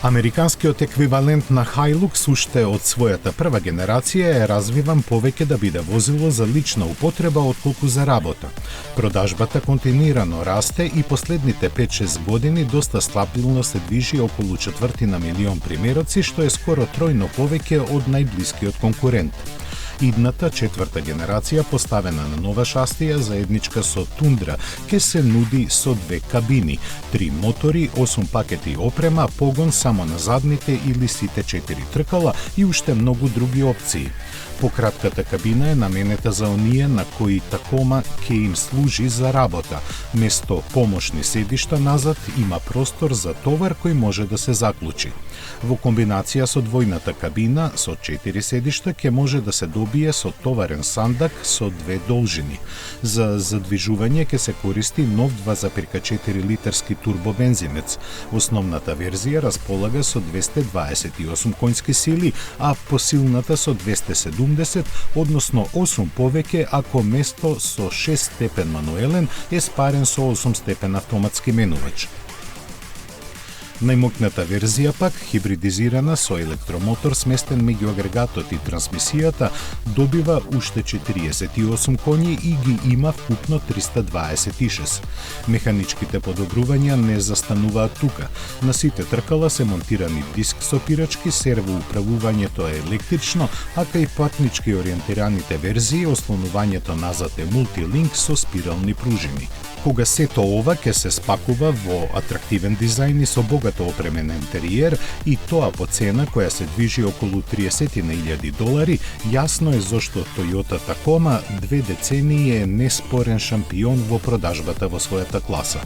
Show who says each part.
Speaker 1: Американскиот еквивалент на Hilux уште од својата прва генерација е развиван повеќе да биде возило за лична употреба отколку за работа. Продажбата континуирано расте и последните 5-6 години доста стабилно се движи околу 250.000 примероци, што е скоро тројно повеќе од најблискиот конкурент. Идната четврта генерација, поставена на нова шасија заедничка со Тундра, ке се нуди со 2 кабини, 3 мотори, 8 пакети опрема, погон само на задните или сите 4 тркала и уште многу други опции. Пократката кабина е наменета за оние на кои Такома ке им служи за работа. Место помошни седишта назад има простор за товар кој може да се заклучи. Во комбинација со двојната кабина со 4 седишта ке може да се добие со товарен сандак со 2 должини. За задвижување ке се користи нов 2,4 литерски турбобензинец. Основната верзија располага со 228 конски сили, а посилната со 270, односно 8 повеќе ако место со 6 степен мануелен е спарен со 8 степен автоматски менувач. Најмокната верзија пак, хибридизирана со електромотор сместен меѓу агрегатот и трансмисијата, добива уште 48 коњи и ги има вкупно 326. Механичките подобрувања не застануваат тука. На сите тркала се монтирани диск сопирачки, серво управувањето е електрично, а кај патнички ориентираните верзии ослонувањето назад е мултилинк со спирални пружини. Кога сето ова ќе се спакува во атрактивен дизајн и со богато опремен интериер и тоа по цена која се движи околу $30.000, јасно е зошто Toyota Tacoma 2 децении е неспорен шампион во продажбата во својата класа.